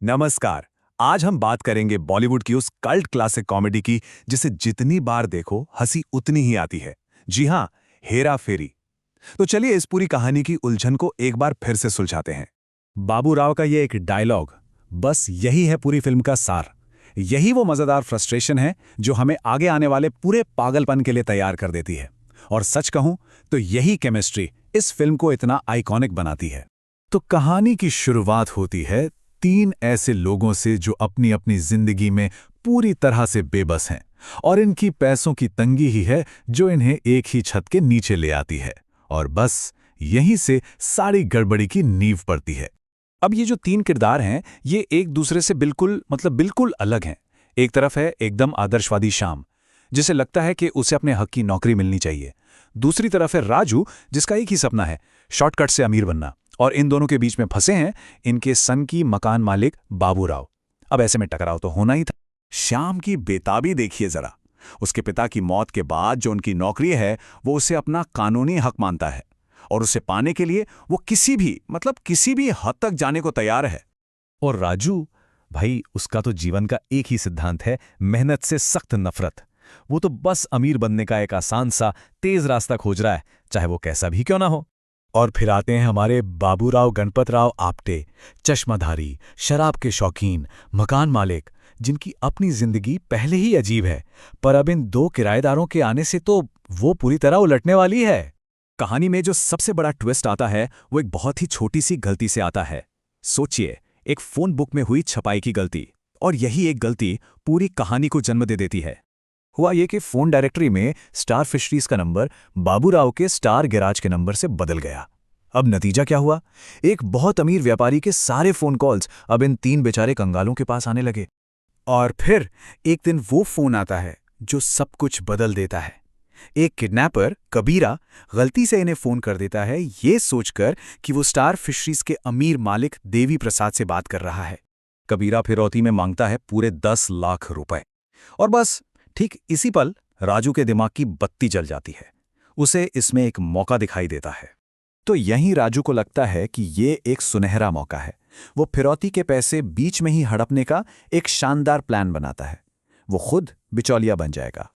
नमस्कार। आज हम बात करेंगे बॉलीवुड की उस कल्ट क्लासिक कॉमेडी की जिसे जितनी बार देखो हंसी उतनी ही आती है। जी हाँ, हेरा फेरी। तो चलिए इस पूरी कहानी की उलझन को एक बार फिर से सुलझाते हैं। बाबू राव का ये एक डायलॉग, बस यही है पूरी फिल्म का सार। यही वो मजेदार फ्रस्ट्रेशन है जो हमें आगे आने वाले पूरे पागलपन के लिए तैयार कर देती है। और सच कहूं तो यही केमिस्ट्री इस फिल्म को इतना आइकॉनिक बनाती है। तो कहानी की शुरुआत होती है तीन ऐसे लोगों से जो अपनी अपनी जिंदगी में पूरी तरह से बेबस हैं, और इनकी पैसों की तंगी ही है जो इन्हें एक ही छत के नीचे ले आती है। और बस यहीं से सारी गड़बड़ी की नींव पड़ती है। अब ये जो तीन किरदार हैं, ये एक दूसरे से बिल्कुल अलग हैं। एक तरफ है एकदम आदर्शवादी श्याम, जिसे लगता है कि उसे अपने हक की नौकरी मिलनी चाहिए। दूसरी तरफ है राजू, जिसका एक ही सपना है, शॉर्टकट से अमीर बनना। और इन दोनों के बीच में फंसे हैं इनके सन की मकान मालिक बाबू राव। अब ऐसे में टकराव तो होना ही था। श्याम की बेताबी देखिए जरा। उसके पिता की मौत के बाद जो उनकी नौकरी है, वो उसे अपना कानूनी हक मानता है, और उसे पाने के लिए वो किसी भी हद तक जाने को तैयार है। और राजू भाई, उसका तो जीवन का एक ही सिद्धांत है, मेहनत से सख्त नफरत। वो तो बस अमीर बनने का एक आसान सा तेज रास्ता खोज रहा है, चाहे वो कैसा भी क्यों ना हो। और फिर आते हैं हमारे बाबूराव गणपतराव आपटे, चश्माधारी, शराब के शौकीन, मकान मालिक, जिनकी अपनी जिंदगी पहले ही अजीब है, पर अब इन दो किराएदारों के आने से तो वो पूरी तरह उलटने वाली है। कहानी में जो सबसे बड़ा ट्विस्ट आता है वो एक बहुत ही छोटी सी गलती से आता है। सोचिए, एक फोन बुक में हुई छपाई की गलती, और यही एक गलती पूरी कहानी को जन्म दे देती है। हुआ ये कि फोन डायरेक्टरी में स्टार फिशरीज का नंबर बाबूराव के स्टार गैराज के नंबर से बदल गया। अब नतीजा क्या हुआ? एक बहुत अमीर व्यापारी के सारे फोन कॉल्स अब इन तीन बेचारे कंगालों के पास आने लगे। और फिर एक दिन वो फोन आता है जो सब कुछ बदल देता है। एक किडनैपर कबीरा गलती से इन्हें फोन कर देता है, ये सोचकर कि वो स्टार फिशरीज के अमीर मालिक देवी प्रसाद से बात कर रहा है। कबीरा फिरौती में मांगता है पूरे 10 लाख रुपए। और बस ठीक इसी पल राजू के दिमाग की बत्ती जल जाती है। उसे इसमें एक मौका दिखाई देता है। तो यहीं राजू को लगता है कि ये एक सुनहरा मौका है। वो फिरौती के पैसे बीच में ही हड़पने का एक शानदार प्लान बनाता है। वो खुद बिचौलिया बन जाएगा।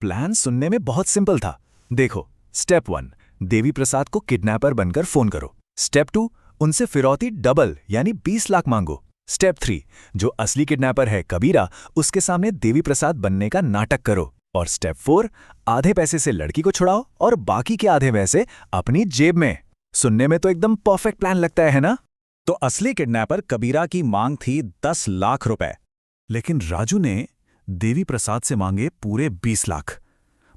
प्लान सुनने में बहुत सिंपल था। देखो, स्टेप 1, देवी प्रसाद को किडनैपर बनकर फोन करो। स्टेप 2, उनसे फिरौती डबल यानी 20 लाख मांगो। स्टेप 3, जो असली किडनैपर है कबीरा, उसके सामने देवी प्रसाद बनने का नाटक करो। और स्टेप 4, आधे पैसे से लड़की को छुड़ाओ और बाकी के आधे पैसे अपनी जेब में। सुनने में तो एकदम परफेक्ट प्लान लगता है ना? तो असली किडनैपर कबीरा की मांग थी 10 लाख रुपए, लेकिन राजू ने देवी प्रसाद से मांगे पूरे 20 लाख।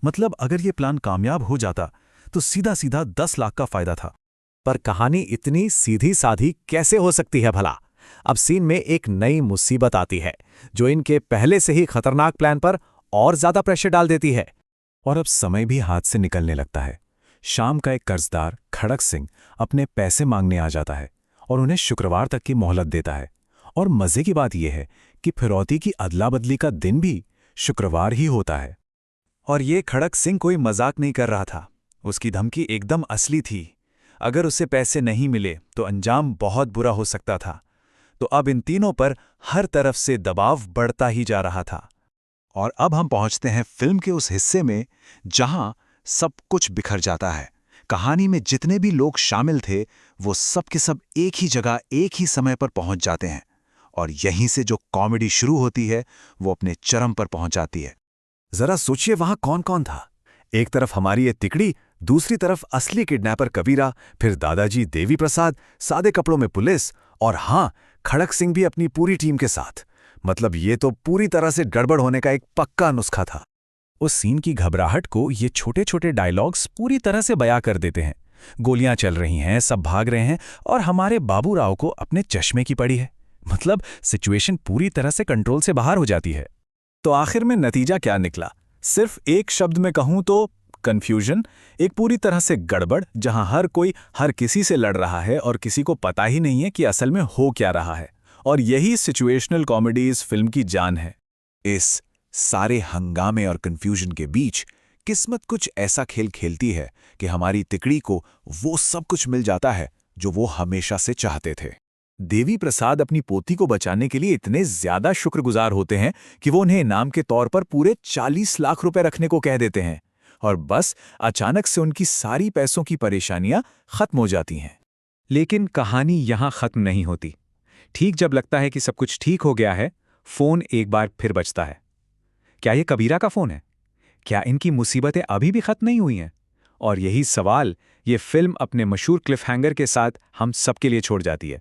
मतलब अगर ये प्लान कामयाब हो जाता तो सीधा सीधा 10 लाख का फायदा था। पर कहानी इतनी सीधी साधी कैसे हो सकती है भला? अब सीन में एक नई मुसीबत आती है जो इनके पहले से ही खतरनाक प्लान पर और ज्यादा प्रेशर डाल देती है। और अब समय भी हाथ से निकलने लगता है। शाम का एक कर्जदार खड़क सिंह अपने पैसे मांगने आ जाता है और उन्हें शुक्रवार तक की मोहलत देता है। और मजे की बात यह है कि फिरौती की अदला बदली का दिन भी शुक्रवार ही होता है। और ये खड़क सिंह कोई मजाक नहीं कर रहा था। उसकी धमकी एकदम असली थी। अगर उसे पैसे नहीं मिले तो अंजाम बहुत बुरा हो सकता था। तो अब इन तीनों पर हर तरफ से दबाव बढ़ता ही जा रहा था। और अब हम पहुंचते हैं फिल्म के उस हिस्से में जहां सब कुछ बिखर जाता है। कहानी में जितने भी लोग शामिल थे वो सब के सब एक ही जगह एक ही समय पर पहुंच जाते हैं, और यहीं से जो कॉमेडी शुरू होती है वो अपने चरम पर पहुंच जाती है। जरा सोचिए वहां कौन कौन था। एक तरफ हमारी ये तिकड़ी, दूसरी तरफ असली किडनैपर कबीरा, फिर दादाजी देवी प्रसाद, सादे कपड़ों में पुलिस, और हाँ, खड़क सिंह भी अपनी पूरी टीम के साथ। मतलब ये तो पूरी तरह से गड़बड़ होने का एक पक्का नुस्खा था। उस सीन की घबराहट को ये छोटे छोटे डायलॉग्स पूरी तरह से बयां कर देते हैं। गोलियां चल रही हैं, सब भाग रहे हैं, और हमारे बाबूराव को अपने चश्मे की पड़ी है। मतलब सिचुएशन पूरी तरह से कंट्रोल से बाहर हो जाती है। तो आखिर में नतीजा क्या निकला? सिर्फ एक शब्द में कहूं तो कंफ्यूजन। एक पूरी तरह से गड़बड़ जहां हर कोई हर किसी से लड़ रहा है और किसी को पता ही नहीं है कि असल में हो क्या रहा है। और यही सिचुएशनल कॉमेडी इस फिल्म की जान है। इस सारे हंगामे और कंफ्यूजन के बीच किस्मत कुछ ऐसा खेल खेलती है कि हमारी तिकड़ी को वो सब कुछ मिल जाता है जो वो हमेशा से चाहते थे। देवी प्रसाद अपनी पोती को बचाने के लिए इतने ज्यादा शुक्रगुजार होते हैं कि वो उन्हें इनाम के तौर पर पूरे 40 लाख रुपए रखने को कह देते हैं और बस अचानक से उनकी सारी पैसों की परेशानियां खत्म हो जाती हैं। लेकिन कहानी यहां खत्म नहीं होती। ठीक जब लगता है कि सब कुछ ठीक हो गया है, फोन एक बार फिर बजता है। क्या ये कबीरा का फोन है? क्या इनकी मुसीबतें अभी भी खत्म नहीं हुई हैं? और यही सवाल ये फिल्म अपने मशहूर क्लिफहैंगर के साथ हम सबके लिए छोड़ जाती है।